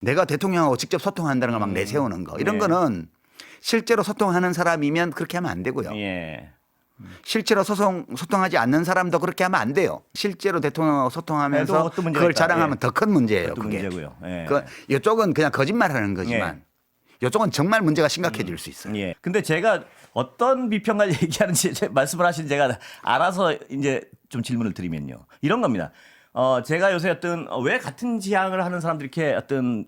내가 대통령하고 직접 소통한다는 걸 막 내세우는 거 이런 예. 거는 실제로 소통하는 사람이면 그렇게 하면 안 되고요. 예. 실제로 소통하지 않는 사람도 그렇게 하면 안 돼요. 실제로 대통령하고 그래도 소통하면서 어떤 문제가 그걸 있다. 자랑하면 예. 더 큰 문제예요. 그것도 그게. 문제고요. 예. 이쪽은 그냥 거짓말하는 거지만 이쪽은 정말 문제가 심각해질 수 있어요. 예. 근데 제가 어떤 비평가를 얘기하는지 말씀을 하신 제가 알아서 이제 좀 질문을 드리면요. 이런 겁니다. 제가 요새 왜 같은 지향을 하는 사람들이 이렇게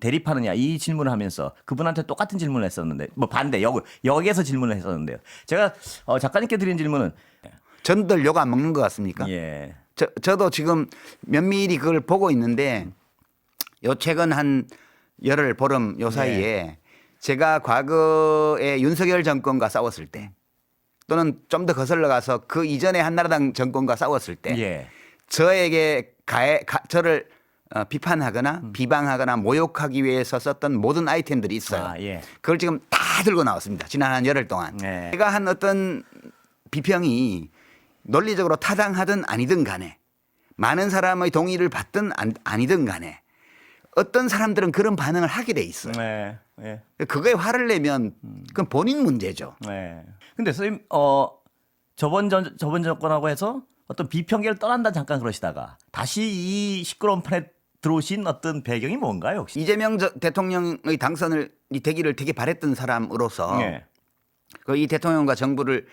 대립하느냐 이 질문을 하면서 그분한테 똑같은 질문을 했었는데 뭐 반대 여기에서 질문을 했었는데요. 제가 작가님께 드린 질문은 전들 욕 안 먹는 것 같습니까? 예. 저도 지금 면밀히 그걸 보고 있는데 요 최근 한 열흘 보름 요 사이에 제가 과거에 윤석열 정권과 싸웠을 때 또는 좀 더 거슬러 가서 그 이전에 한나라당 정권과 싸웠을 때 예. 저에게 저를 비판하거나 비방하거나 모욕하기 위해서 썼던 모든 아이템들이 있어요. 아, 예. 그걸 지금 다 들고 나왔습니다. 지난 한 열흘 동안. 네. 제가 한 어떤 비평이 논리적으로 타당하든 아니든 간에 많은 사람의 동의를 받든 아니든 간에 어떤 사람들은 그런 반응을 하게 돼 있어요. 네. 예. 그거에 화를 내면 그건 본인 문제죠. 네. 근데 선생님 저번 정권하고 해서 어떤 비평계를 떠난다 잠깐 그러시다가 다시 이 시끄러운 판에 들어오신 어떤 배경이 뭔가요 혹시? 이재명 대통령의 당선을 되기를 되게 바랬던 사람으로서 예. 이 대통령과 정부를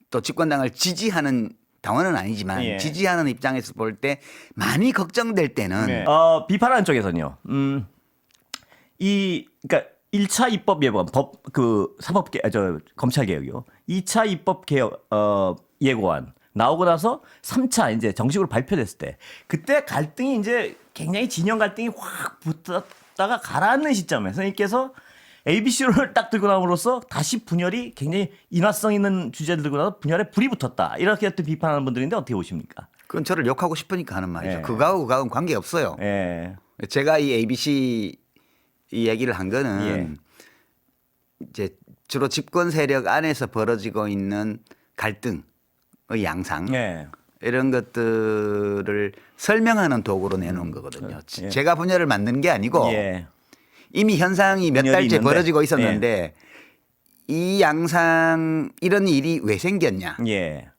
또 집권당을 지지하는 당원은 아니지만 예. 지지하는 입장에서 볼 때 많이 걱정될 때는 네. 비판하는 쪽에서는요. 그러니까 1차 입법 예고안 검찰 개혁이요. 2차 입법 개혁 예고안 나오고 나서 3차 이제 정식으로 발표됐을 때 그때 갈등이 이제 굉장히 진영 갈등이 확 붙었다가 가라앉는 시점에 선생님께서 ABC를 딱 들고 나옴으로써 다시 분열이 굉장히 인화성 있는 주제를 들고 나서 분열에 불이 붙었다. 이렇게 또 비판하는 분들인데 어떻게 보십니까? 그건 저를 욕하고 싶으니까 하는 말이죠. 예. 그거하고는 관계없어요. 예. 제가 이 ABC 이 얘기를 한 거는 예. 이제 주로 집권 세력 안에서 벌어지고 있는 갈등의 양상 예. 이런 것들을 설명하는 도구로 내놓은 거거든요. 예. 제가 분열을 만든 게 아니고 예. 이미 현상이 몇 분열이 달째 있는데. 벌어지고 있었는데 이 양상 이런 일이 왜 생겼냐? 예.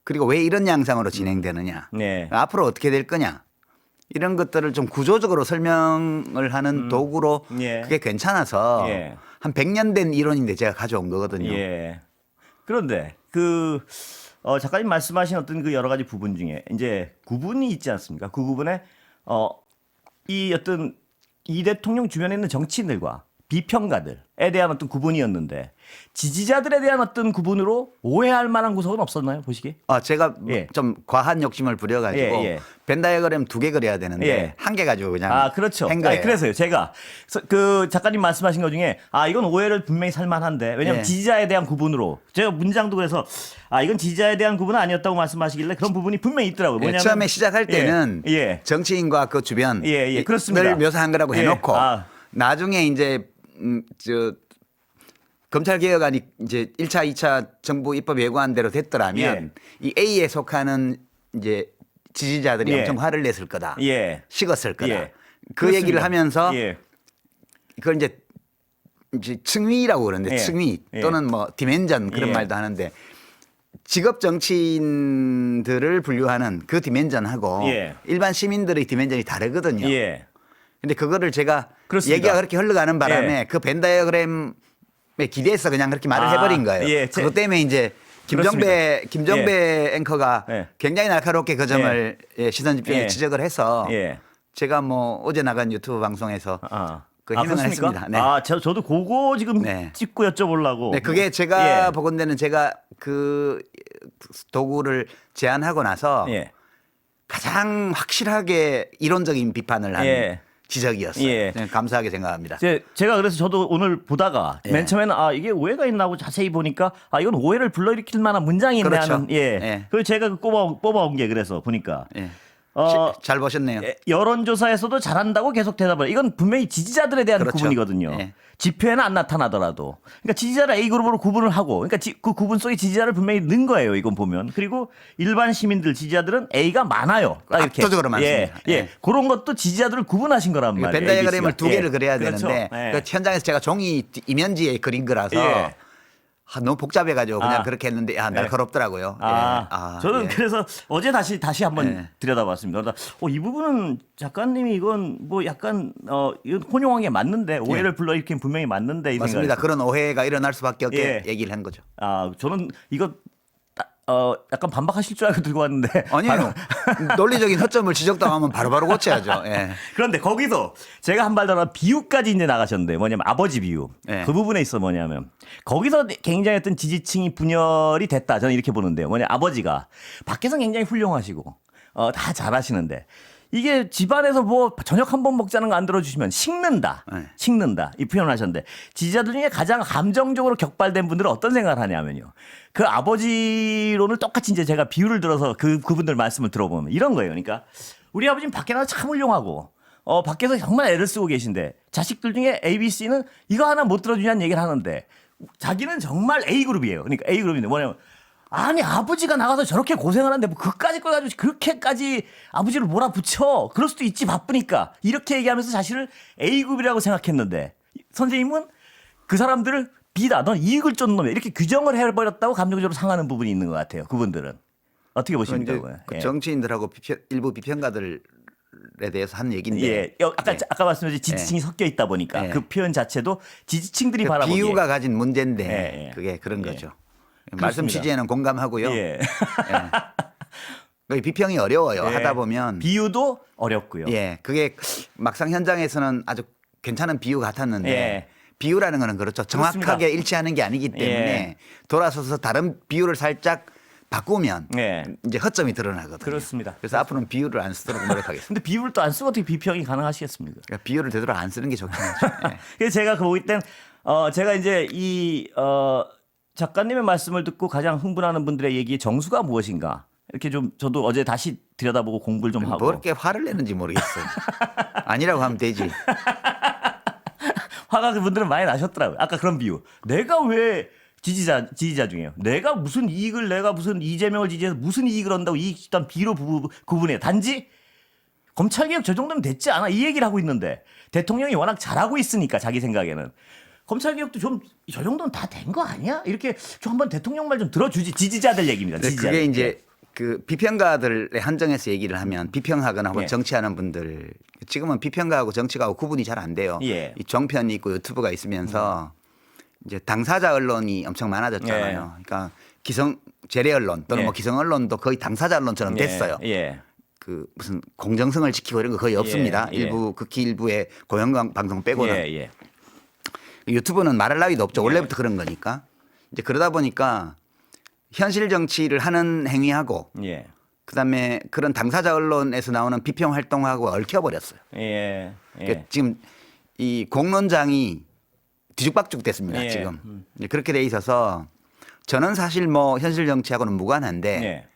그리고 왜 이런 양상으로 진행되느냐? 네. 앞으로 어떻게 될 거냐? 이런 것들을 좀 구조적으로 설명을 하는 도구로 예. 그게 괜찮아서 예. 한 100년 된 이론인데 제가 가져온 거거든요. 예. 그런데 작가님 말씀하신 어떤 그 여러 가지 부분 중에 이제 구분이 있지 않습니까? 그 구분에 이 대통령 주변에 있는 정치인들과 비평가들에 대한 어떤 구분이었는데 지지자들에 대한 어떤 구분으로 오해할 만한 구석은 없었나요? 보시기에? 제가 예. 좀 과한 욕심을 부려가지고 예, 예. 벤 다이어그램 2개 그려야 되는데 예. 한 개 가지고 그냥 그렇죠. 한 거예요. 그래서요. 제가 그 작가님 말씀하신 것 중에 이건 오해를 분명히 살만한데 왜냐하면 예. 지지자에 대한 구분으로 제가 문장도 그래서 이건 지지자에 대한 구분은 아니었다고 말씀하시길래 그런 부분이 분명히 있더라고요. 예, 뭐냐면 처음에 시작할 때는 예. 정치인과 그 주변을 예, 그렇습니다. 묘사한 거라고 예. 해놓고 나중에 이제 검찰 개혁안이 이제 1차, 2차 정부 입법 예고안대로 됐더라면 이 A에 속하는 이제 지지자들이 예. 엄청 화를 냈을 거다. 예. 식었을 거다. 예. 그 그렇습니다. 얘기를 하면서 예. 그걸 이제 층위라고 그러는데 예. 층위 예. 또는 뭐 디멘전 그런 예. 말도 하는데 직업 정치인들을 분류하는 그 디멘전하고 예. 일반 시민들의 디멘전이 다르거든요. 예. 근데 그거를 제가 그렇습니다. 얘기가 그렇게 흘러가는 바람에 예. 그 벤 다이어그램에 기대해서 그냥 그렇게 말을 해버린 거예요. 예. 그것 때문에 이제 김정배 앵커가 예. 굉장히 날카롭게 그 점을 시선 집중에 예. 지적을 해서 예. 제가 뭐 어제 나간 유튜브 방송에서 그 해명을 그렇습니까? 했습니다. 네. 저도 그거 지금 네. 찍고 여쭤보려고. 네, 그게 제가 예. 보건대는 제가 그 도구를 제안하고 나서 예. 가장 확실하게 이론적인 비판을 한 예. 지적이었어요. 예. 네, 감사하게 생각합니다. 제가 그래서 저도 오늘 보다가 예. 맨 처음에는 이게 오해가 있나 하고 자세히 보니까 이건 오해를 불러일으킬 만한 문장이 있네 그렇죠. 하는 예. 그래서 제가 뽑아온 게 그래서 보니까 예. 잘 보셨네요. 여론조사에서도 잘한다고 계속 대답을. 이건 분명히 지지자들에 대한 그렇죠. 구분이거든요. 예. 지표에는 안 나타나더라도. 그러니까 지지자를 A 그룹으로 구분을 하고, 그러니까 그 구분 속에 지지자를 분명히 넣은 거예요. 이건 보면. 그리고 일반 시민들 지지자들은 A가 많아요. 딱 이렇게. 압도적으로 많습니다. 예. 예. 그런 것도 지지자들을 구분하신 거란 말이에요. 벤 다이어그램을 ABC가. 두 개를 예. 그려야 그렇죠. 되는데 예. 그 현장에서 제가 종이 이면지에 그린 거라서 예. 너무 복잡해가지고 그냥 아. 그렇게 했는데 날카롭더라고요. 저는 예. 그래서 어제 다시 한번 예. 들여다봤습니다. 그러다 이 부분은 작가님이 이건 뭐 약간 이건 혼용한 게 맞는데 오해를 불러일으킨 분명히 맞는데 이 맞습니다. 생각이 그런 오해가 일어날 수밖에 없게 예. 얘기를 한 거죠. 저는 이거 약간 반박하실 줄 알고 들고 왔는데 아니에요. 논리적인 허점을 지적당하면 바로바로 고쳐야죠. 예. 그런데 거기서 제가 한 발 더 나가 비유까지 이제 나가셨는데 뭐냐면 아버지 비유. 네. 그 부분에 있어 뭐냐면 거기서 굉장히 어떤 지지층이 분열이 됐다. 저는 이렇게 보는데요. 아버지가 밖에서 굉장히 훌륭하시고 다 잘하시는데 이게 집안에서 뭐 저녁 한 번 먹자는 거 안 들어주시면 식는다. 네. 식는다. 이 표현을 하셨는데 지지자들 중에 가장 감정적으로 격발된 분들은 어떤 생각을 하냐면요. 그 아버지론을 똑같이 이제 제가 비유를 들어서 그분들 말씀을 들어보면 이런 거예요. 그러니까 우리 아버지는 밖에 나서 참 훌륭하고 밖에서 정말 애를 쓰고 계신데 자식들 중에 A, B, C는 이거 하나 못 들어주냐는 얘기를 하는데 자기는 정말 A그룹이에요. 그러니까 A그룹인데 뭐냐면 아니 아버지가 나가서 저렇게 고생을 하는데 뭐 그까짓 걸 가지고 그렇게까지 아버지를 몰아붙여. 그럴 수도 있지 바쁘니까. 이렇게 얘기하면서 자신을 A그룹이라고 생각했는데 선생님은 그 사람들을 B다. 넌 이익을 쫓는 놈이야. 이렇게 규정을 해버렸다고 감정적으로 상하는 부분이 있는 것 같아요. 그분들은. 어떻게 보십니까? 이제 그 정치인들하고 일부 비평가들에 대해서 한 얘기인데 예. 아까 말씀하신 지지층이 섞여 있다 보니까 예. 그 표현 자체도 지지층들이 그 바라보기에 비유가 가진 문제인데 예. 그게 그런 예. 거죠. 말씀 그렇습니다. 취지에는 공감하고요. 예. 비평이 어려워요. 예. 하다 보면 비유도 어렵고요. 예, 그게 막상 현장에서는 아주 괜찮은 비유 같았는데 예. 비유라는 거는 그렇죠. 정확하게 그렇습니다. 일치하는 게 아니기 때문에 예. 돌아서서 다른 비유를 살짝 바꾸면 예. 이제 허점이 드러나거든요. 그렇습니다. 그래서 앞으로는 비유를 안 쓰도록 노력하겠습니다. 근데 비유를 또 안 쓰고 어떻게 비평이 가능하시겠습니까? 그러니까 비유를 되도록 안 쓰는 게 좋긴 하죠. 예. 그래서 제가 보기 땐 제가 이제 이 작가님의 말씀을 듣고 가장 흥분하는 분들의 얘기의 정수가 무엇인가 이렇게 좀 저도 어제 다시 들여다보고 공부를 좀 하고 뭐 이렇게 화를 내는지 모르겠어요. 아니라고 하면 되지. 화가 그분들은 많이 나셨더라고요. 아까 그런 비유. 내가 왜 지지자 중에요. 내가 무슨 이재명을 지지해서 무슨 이익을 얻는다고 이익 집단 B로 구분해. 단지 검찰개혁 저 정도면 됐지 않아? 이 얘기를 하고 있는데 대통령이 워낙 잘하고 있으니까 자기 생각에는 검찰개혁도 좀 저 정도는 다 된 거 아니야? 이렇게 좀 한번 대통령 말 좀 들어주지. 지지자들 얘기입니다. 근데 지지자들. 그게 이제 그 비평가들의 한정에서 얘기를 하면 비평하거나 혹은 예. 정치하는 분들 지금은 비평가하고 정치가하고 구분이 잘 안 돼요. 예. 이 종편이 있고 유튜브가 있으면서 이제 당사자 언론이 엄청 많아졌잖아요. 그러니까 재래 언론 또는 예. 뭐 기성 언론도 거의 당사자 언론처럼 됐어요. 예. 그 무슨 공정성을 지키고 이런 거 거의 없습니다. 예. 일부 극히 일부의 고용 방송 빼고는 예. 유튜브는 말할 나위도 없죠. 원래부터 그런 거니까. 이제 그러다 보니까 현실 정치를 하는 행위하고 예. 그다음에 그런 당사자 언론에서 나오는 비평 활동하고 얽혀버렸어요. 예. 그러니까 지금 이 공론장이 뒤죽박죽 됐습니다. 예. 지금 이제 그렇게 돼 있어서 저는 사실 뭐 현실 정치하고는 무관한데 예.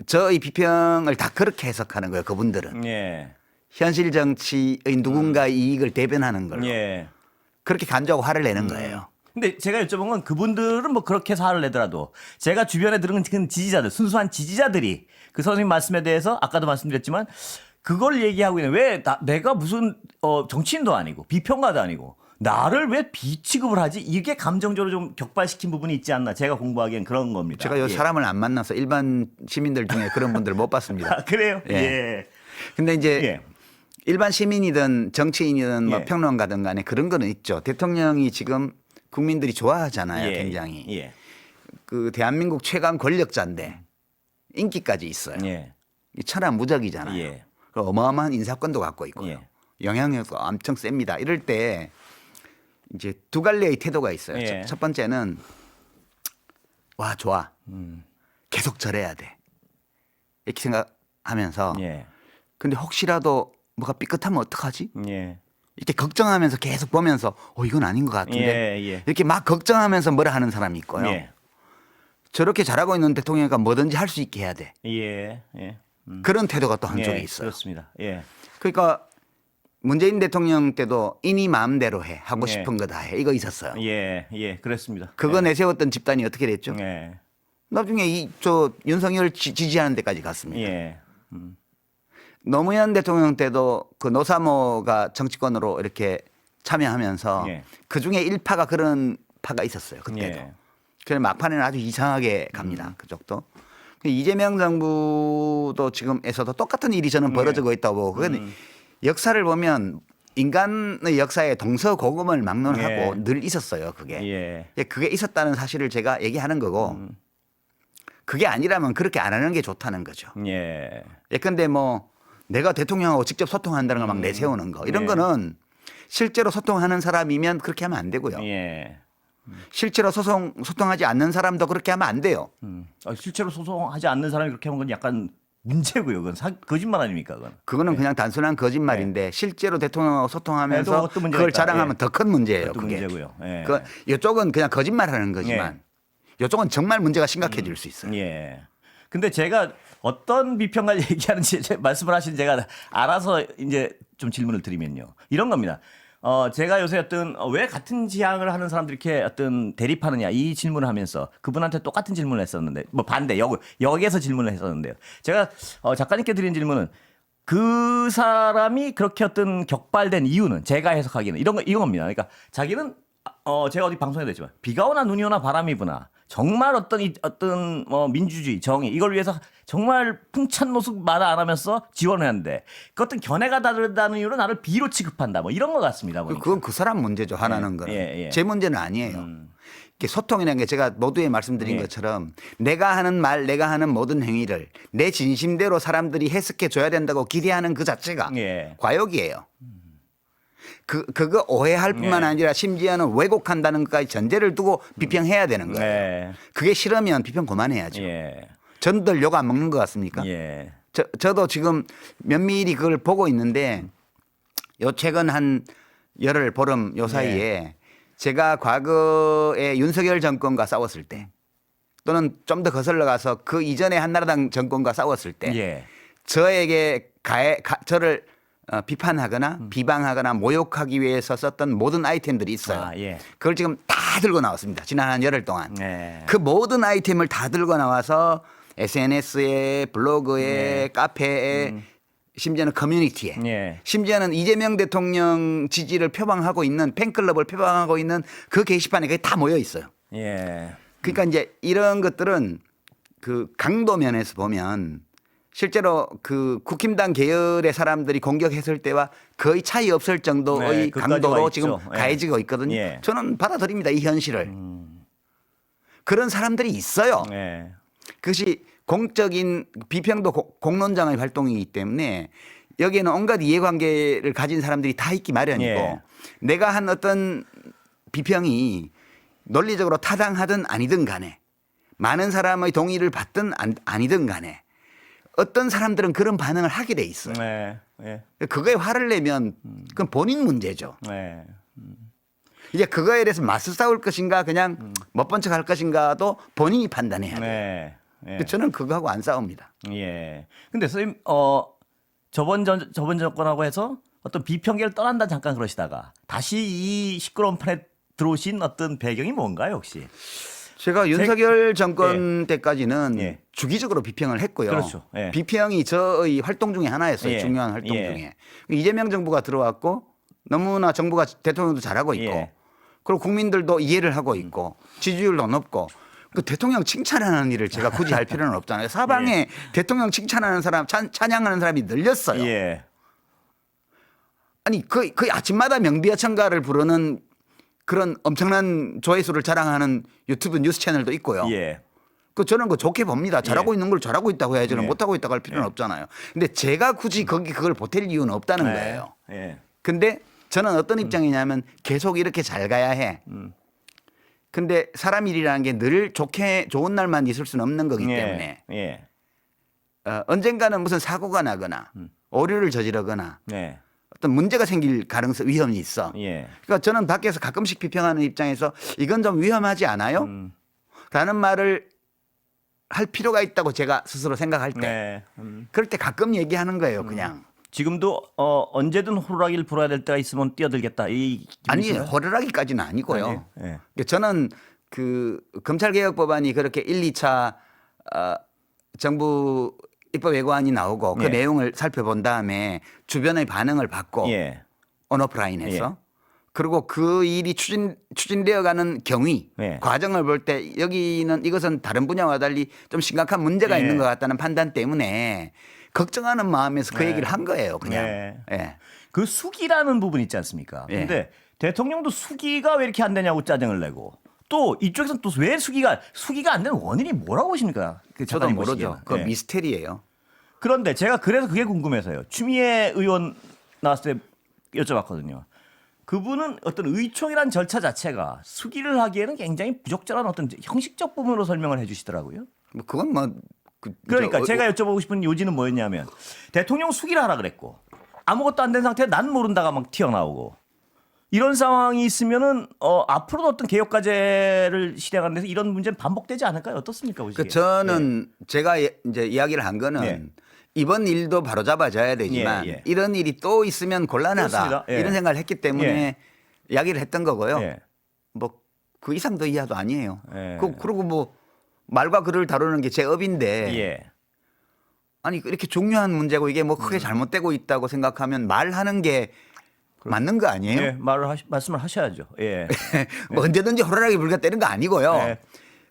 저의 비평을 다 그렇게 해석하는 거예요. 그분들은 예. 현실 정치의 누군가의 이익을 대변하는 걸로 예. 그렇게 간주하고 화를 내는 거예요. 근데 제가 여쭤본 건 그분들은 뭐 그렇게 해서 화를 내더라도 제가 주변에 들은 그 지지자들, 순수한 지지자들이 그 선생님 말씀에 대해서 아까도 말씀드렸지만 그걸 얘기하고 있는 왜 내가 무슨 정치인도 아니고 비평가도 아니고 나를 왜 비취급을 하지? 이게 감정적으로 좀 격발시킨 부분이 있지 않나 제가 공부하기엔 그런 겁니다. 제가 요 예. 사람을 안 만나서 일반 시민들 중에 그런 분들 못 봤습니다. 아, 그래요? 예. 예. 근데 이제 예. 일반 시민이든 정치인이든 뭐 예. 평론가든 간에 그런 거는 있죠. 대통령이 지금 국민들이 좋아하잖아요. 예. 굉장히. 예. 그 대한민국 최강 권력자인데 인기까지 있어요. 예. 이 천하무적이잖아요. 예. 그 어마어마한 인사권도 갖고 있고요. 예. 영향력도 엄청 셉니다. 이럴 때 이제 두 갈래의 태도가 있어요. 예. 첫 번째는 와 좋아. 계속 저래야 돼. 이렇게 생각하면서 예. 근데 혹시라도 뭐가 삐끗하면 어떡하지? 예. 이렇게 걱정하면서 계속 보면서 이건 아닌 것 같은데 예. 이렇게 막 걱정하면서 뭐라 하는 사람이 있고요. 예. 저렇게 잘하고 있는 대통령이니까 뭐든지 할 수 있게 해야 돼. 예. 예. 그런 태도가 또 한쪽에 예, 있어요. 그렇습니다. 예. 그러니까 문재인 대통령 때도 이니 마음대로 해 하고 예. 싶은 거 다 해 이거 있었어요. 예, 예, 그랬습니다. 그거 내세웠던 집단이 어떻게 됐죠? 예. 나중에 저 윤석열 지지하는 데까지 갔습니다. 예. 노무현 대통령 때도 그 노사모가 정치권으로 이렇게 참여하면서 예. 그 중에 일파가 그런 파가 있었어요. 그때도. 예. 그래서 막판에는 아주 이상하게 갑니다. 그쪽도. 이재명 정부도 지금에서도 똑같은 일이 저는 벌어지고 있다고 보고 그건 역사를 보면 인간의 역사에 동서고금을 막론하고 예. 늘 있었어요. 그게. 예. 그게 있었다는 사실을 제가 얘기하는 거고 그게 아니라면 그렇게 안 하는 게 좋다는 거죠. 예. 예컨대 뭐 내가 대통령하고 직접 소통한다는 걸 막 내세우는 거 이런 예. 거는 실제로 소통하는 사람이면 그렇게 하면 안 되고요. 예. 실제로 소통하지 않는 사람도 그렇게 하면 안 돼요. 실제로 소송하지 않는 사람이 그렇게 하면 그건 약간 문제고요. 그건 거짓말 아닙니까? 그건. 그거는 그냥 단순한 거짓말인데 실제로 대통령하고 소통하면서 그것도 문제가 그걸 있다. 자랑하면 예. 더 큰 문제예요. 그것도 그게. 문제고요. 예. 그 이쪽은 그냥 거짓말하는 거지만 이쪽은 정말 문제가 심각해질 수 있어요. 예. 근데 제가 어떤 비평가를 얘기하는지 말씀을 하신 제가 알아서 이제 좀 질문을 드리면요. 이런 겁니다. 제가 요새 왜 같은 지향을 하는 사람들이 이렇게 대립하느냐 이 질문을 하면서 그분한테 똑같은 질문을 했었는데 뭐 반대 여기에서 질문을 했었는데요. 제가 작가님께 드린 질문은 그 사람이 그렇게 격발된 이유는 제가 해석하기에는 이겁니다. 그러니까 자기는 제가 어디 방송에도 했지만 비가 오나 눈이 오나 바람이 부나 정말 어떤 민주주의 정의 이걸 위해서 정말 풍찬노숙 마다 안 하면서 지원을 하는데 그 어떤 견해가 다르다는 이유로 나를 비로 취급한다 뭐 이런 것 같습니다. 보니까. 그건 그 사람 문제죠. 하나는 거는. 예. 제 문제는 아니에요. 이게 소통이라는 게 제가 모두에 말씀드린 예. 것처럼 내가 하는 말, 내가 하는 모든 행위를 내 진심대로 사람들이 해석해 줘야 된다고 기대하는 그 자체가 예. 과욕이에요. 그거 오해할 뿐만 예. 아니라 심지어는 왜곡한다는 것까지 전제를 두고 비평해야 되는 거예요. 네. 그게 싫으면 비평 그만해야죠. 예. 전들 욕 안 먹는 것 같습니까? 예. 저도 지금 면밀히 그걸 보고 있는데 요 최근 한 열흘 보름 요 사이에 제가 과거에 윤석열 정권과 싸웠을 때 또는 좀 더 거슬러 가서 그 이전에 한나라당 정권과 싸웠을 때 예. 저에게 저를 비판하거나 비방하거나 모욕하기 위해서 썼던 모든 아이템들이 있어요. 아, 예. 그걸 지금 다 들고 나왔습니다. 지난 한 열흘 동안. 예. 그 모든 아이템을 다 들고 나와서 SNS에 블로그에 카페에 심지어는 커뮤니티에 예. 심지어는 이재명 대통령 지지를 표방하고 있는 팬클럽을 표방하고 있는 그 게시판에 그게 다 모여 있어요. 예. 그러니까 이제 이런 것들은 그 강도 면에서 보면 실제로 그 국힘당 계열의 사람들이 공격했을 때와 거의 차이 없을 정도의 네, 그까지가 강도로 있죠. 지금 예. 가해지고 있거든요. 예. 저는 받아들입니다. 이 현실을. 그런 사람들이 있어요. 예. 그것이 공적인 비평도 공론장의 활동이기 때문에 여기에는 온갖 이해관계를 가진 사람들이 다 있기 마련이고 예. 내가 한 어떤 비평이 논리적으로 타당하든 아니든 간에 많은 사람의 동의를 받든 아니든 간에 어떤 사람들은 그런 반응을 하게 돼 있어요. 네. 예. 그거에 화를 내면 그건 본인 문제죠. 네. 이제 그거에 대해서 맞서 싸울 것인가 그냥 못 본 척 할 것인가도 본인이 판단해야 돼요. 네. 예. 저는 그거하고 안 싸웁니다. 예. 근데 선생님 저번 정권하고 해서 어떤 비평계를 떠난다 잠깐 그러시다가 다시 이 시끄러운 판에 들어오신 어떤 배경이 뭔가요, 혹시? 제가 윤석열 정권 때까지는 예. 주기적으로 비평을 했고요. 그렇죠. 예. 비평이 저의 활동 중에 하나였어요. 예. 중요한 활동 예. 중에. 이재명 정부가 들어왔고 너무나 정부가 대통령도 잘하고 있고 예. 그리고 국민들도 이해를 하고 있고 지지율도 높고 그 대통령 칭찬하는 일을 제가 굳이 할 필요는 없잖아요. 사방에 대통령 칭찬하는 사람, 찬양하는 사람이 늘렸어요. 예. 아니 거의 아침마다 명비하천가를 부르는 그런 엄청난 조회수를 자랑하는 유튜브 뉴스 채널도 있고요. 예. 저는 좋게 봅니다. 잘하고 예. 있는 걸 잘하고 있다고 해야지. 예. 못하고 있다고 할 필요는 없잖아요. 근데 제가 굳이 그걸 보탤 이유는 없다는 거예요. 예. 근데 저는 어떤 입장이냐면 계속 이렇게 잘 가야 해. 근데 사람 일이라는 게 늘 좋은 날만 있을 수는 없는 거기 때문에 예. 언젠가는 무슨 사고가 나거나 오류를 저지르거나 네. 어떤 문제가 생길 위험이 있어. 예. 그러니까 저는 밖에서 가끔씩 비평하는 입장에서 이건 좀 위험하지 않아요? 라는 말을 할 필요가 있다고 제가 스스로 생각할 때 네. 그럴 때 가끔 얘기하는 거예요. 그냥. 지금도 언제든 호루라기를 불어야 될 때가 있으면 뛰어들겠다. 이 아니 기분이신가요? 호루라기까지는 아니고요. 아니에요? 예. 근데 저는 그 검찰개혁법안이 그렇게 1, 2차 정부 입법예고안이 나오고 그 예. 내용을 살펴본 다음에 주변의 반응을 받고 예. 온오프라인에서 그리고 그 일이 추진되어가는 경위 예. 과정을 볼 때 여기는 이것은 다른 분야와 달리 좀 심각한 문제가 예. 있는 것 같다는 판단 때문에 걱정하는 마음에서 그 네. 얘기를 한 거예요. 그냥. 네. 예. 그 수기라는 부분 있지 않습니까? 예. 근데 대통령도 수기가 왜 이렇게 안 되냐고 짜증을 내고 또 이쪽에서는 또 왜 수기가 안 되는 원인이 뭐라고 보십니까? 그 저도 작가님 모르죠. 보시기에는. 그 예. 미스테리예요. 그런데 제가 그래서 그게 궁금해서요. 추미애 의원 나왔을 때 여쭤봤거든요. 그분은 어떤 의총이란 절차 자체가 수기를 하기에는 굉장히 부적절한 어떤 형식적 부분으로 설명을 해주시더라고요. 뭐 그건 뭐 그러니까 제가 여쭤보고 싶은 요지는 뭐였냐면 대통령 수기를 하라 그랬고 아무것도 안 된 상태에 난 모른다가 막 튀어나오고 이런 상황이 있으면은 앞으로도 어떤 개혁 과제를 실행하는 데서 이런 문제는 반복되지 않을까요? 어떻습니까, 보시기에? 그 저는 제가 이제 이야기를 한 거는 예. 이번 일도 바로 잡아줘야 되지만 예, 예. 이런 일이 또 있으면 곤란하다 그렇습니다. 예. 이런 생각을 했기 때문에 이야기를 했던 거고요. 예. 뭐 그 이상도 이하도 아니에요. 예. 그리고 뭐 말과 글을 다루는 게 제 업인데 예. 아니 이렇게 중요한 문제고 이게 뭐 크게 잘못되고 있다고 생각하면 말하는 게 맞는 거 아니에요? 예, 말씀을 하셔야죠. 예. 뭐 언제든지 호루라기 불겠다 이런 거 아니고요. 네.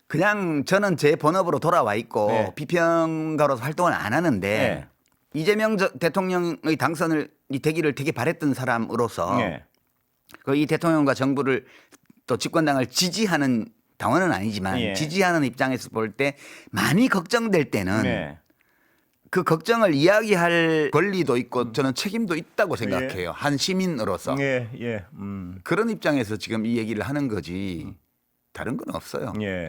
그냥 저는 제 본업으로 돌아와 있고 네. 비평가로서 활동을 안 하는데 네. 이재명 대통령의 당선을 이 되기를 되게 바랬던 사람으로서 예. 그 이 대통령과 정부를 또 집권당을 지지하는 당원은 아니지만 예. 지지하는 입장에서 볼 때 많이 걱정될 때는 예. 그 걱정을 이야기할 권리도 있고 저는 책임도 있다고 생각해요. 한 시민으로서. 예. 예. 그런 입장에서 지금 이 얘기를 하는 거지 다른 건 없어요. 예.